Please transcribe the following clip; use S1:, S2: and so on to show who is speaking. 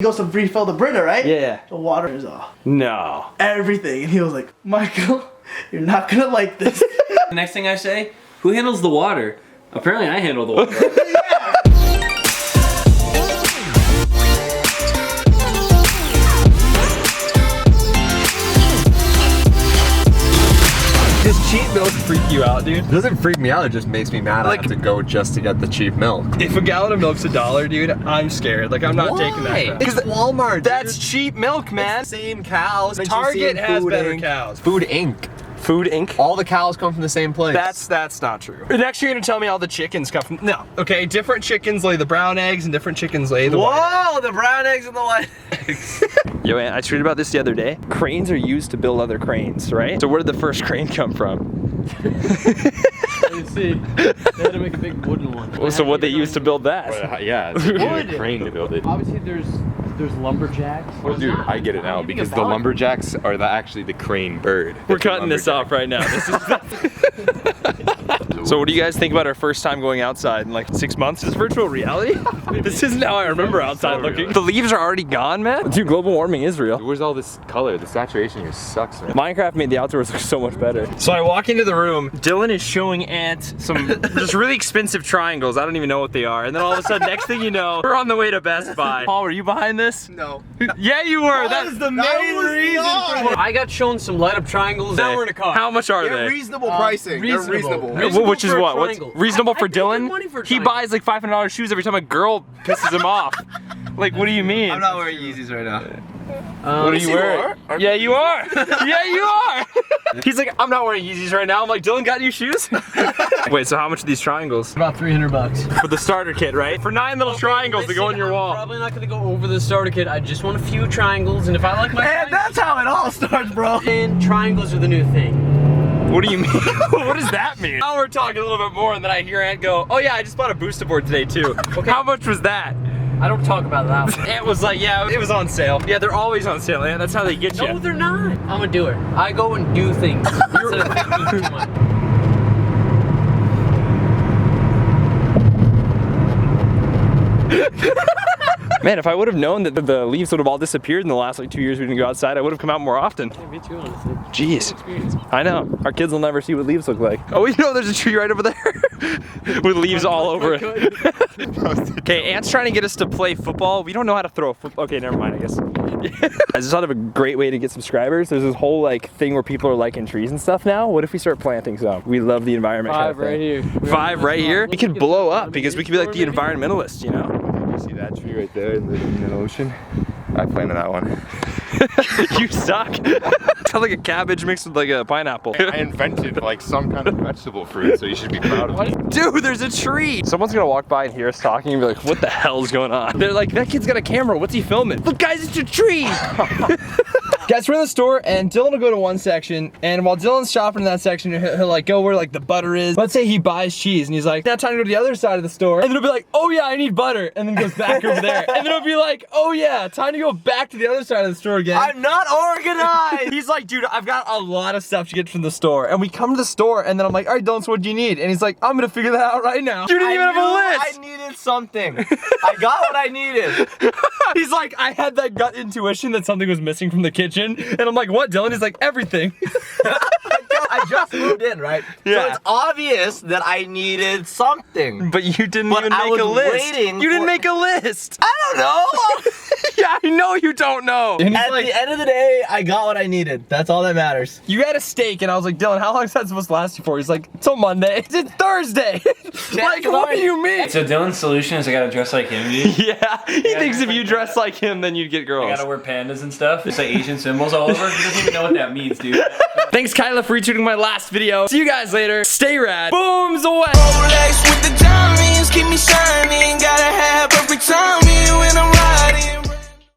S1: He goes to refill the Brita, right?
S2: Yeah.
S1: The water is off.
S2: No.
S1: Everything. And he was like, Michael, you're not gonna like this.
S3: The next thing I say, who handles the water? Apparently I handle the water.
S1: Yeah.
S2: Does cheap milk freak you out, dude?
S4: It doesn't freak me out, it just makes me mad.
S2: Like-
S4: I have to go just to get the cheap milk.
S2: If a gallon of milk's $1, dude, I'm scared. Like, I'm not taking that crap.
S4: Because Walmart,
S2: That's
S4: dude.
S2: cheap milk, man.
S4: It's the same cows. that you see
S2: Target
S4: in
S2: has
S4: Food
S2: better
S4: Inc.
S2: cows.
S4: Food Inc.
S2: Food Inc.
S4: All the cows come from the same place.
S2: That's not true. Next you're gonna tell me all the chickens come from, no. Okay, different chickens lay the brown eggs and different chickens lay the white.
S1: Whoa, the brown eggs and the white eggs.
S2: Yo, man, I tweeted about this the other day. Cranes are used to build other cranes, right? So where did the first crane come from?
S3: You see, they had to make a big wooden one.
S2: Well, so what they used to build that?
S5: Yeah, it's a crane to build it.
S3: Obviously there's lumberjacks.
S5: Well, dude, I get it now because the lumberjacks are actually the crane bird.
S2: We're cutting this off right now. This is So what do you guys think about our first time going outside in like 6 months? Is this virtual reality? This isn't how I remember outside looking. The leaves are already gone, man. Dude, global warming is real.
S5: Where's all this color? The saturation here sucks, man.
S2: Minecraft made the outdoors look so much better. So I walk into the room, Dylan is showing Ant some just really expensive triangles. I don't even know what they are. And then all of a sudden, next thing you know, we're on the way to Best Buy. Paul, were you behind this?
S4: No.
S2: Yeah, you were. That is the main reason.
S3: I got shown some light up triangles. Now we're in a car.
S2: How much are
S4: They're
S2: they?
S4: reasonable pricing. They're reasonable.
S2: Which is
S3: for a
S2: what? What's
S3: triangle.
S2: reasonable
S3: I
S2: for
S3: paid good
S2: Dylan?
S3: money for a
S2: He
S3: triangle.
S2: buys like $500 shoes every time a girl pisses him off. Like, what do you mean?
S4: I'm not wearing Yeezys right now.
S2: What are you wearing? Yeah, you are. Yeah, you are. He's like, I'm not wearing Yeezys right now. I'm like, Dylan got new shoes? Wait, so how much are these triangles?
S3: About $300.
S2: For the starter kit, right? For 9 little triangles to go on your wall.
S3: I'm probably not gonna go over the starter kit. I just want a few triangles, and if I like my
S1: And that's how it all starts, bro.
S3: and triangles are the new thing.
S2: What do you mean? What does that mean? Now we're talking a little bit more, and then I hear Ant go, oh yeah, I just bought a booster board today too. Okay. How much was that?
S3: I don't talk about that one.
S2: Ant was like, yeah, it was on sale. Yeah, they're always on sale, Ant. That's how they get you.
S3: No, they're not. I'm a doer. I go and do things instead of thinking too much.
S2: Man, if I would have known that the leaves would have all disappeared in the last like 2 years we didn't go outside, I would have come out more often.
S3: Yeah, me too, honestly.
S2: Jeez. I know. Our kids will never see what leaves look like. Oh, you know there's a tree right over there with leaves all over it. Okay, Ant's trying to get us to play football. We don't know how to throw a football. Okay, never mind, I guess. I just thought of a great way to get subscribers. There's this whole like thing where people are liking trees and stuff now. What if we start planting some? We love the environment.
S3: 5 right here.
S2: 5 right here? We could blow up because we could be like the environmentalists, you know?
S5: You see that tree right there in the ocean? I planted that one.
S2: You suck. Sounds like a cabbage mixed with like a pineapple.
S5: I invented like some kind of vegetable fruit, so you should be proud of me.
S2: Dude, there's a tree. Someone's gonna walk by and hear us talking and be like, what the hell's going on? They're like, that kid's got a camera, what's he filming? Look guys, it's a tree. Guys, we're in the store and Dylan will go to one section, and while Dylan's shopping in that section, he'll like go where like the butter is. Let's say he buys cheese and he's like, now time to go to the other side of the store, and then he'll be like, oh yeah, I need butter, and then goes back over there. And then he'll be like, oh yeah, time to go back to the other side of the store again.
S1: I'm not organized.
S2: He's like, dude, I've got a lot of stuff to get from the store. And we come to the store and then I'm like, all right, Dylan, so what do you need? And he's like, I'm gonna figure that out right now. You didn't even have a list.
S1: I needed something. I got what I needed.
S2: He's like, I had that gut intuition that something was missing from the kitchen. And I'm like, what, Dylan? He's like, everything.
S1: I just moved in, right?
S2: Yeah.
S1: So it's obvious that I needed something.
S2: But you didn't
S1: But
S2: even
S1: I
S2: make a
S1: was
S2: list.
S1: waiting
S2: You didn't
S1: for-
S2: make a list.
S1: I don't know.
S2: Yeah, I know you don't know. And he's
S1: At
S2: like,
S1: the end of the day, I got what I needed. That's all that matters.
S2: you had a steak, and I was like, Dylan, how long is that supposed to last you for? He's like, till Monday. It's Thursday. Like, what do you mean?
S3: So Dylan's solution is I gotta dress like him, dude.
S2: Yeah, he thinks if you dress like him, then you'd get
S3: I
S2: girls.
S3: gotta wear pandas and stuff. It's like Asian symbols all over. He doesn't even know what that means, dude.
S2: Thanks, Kyla, for retweeting my last video. See you guys later. Stay rad. Booms away.
S6: Rolex with the diamonds keep me shining. Gotta have every time.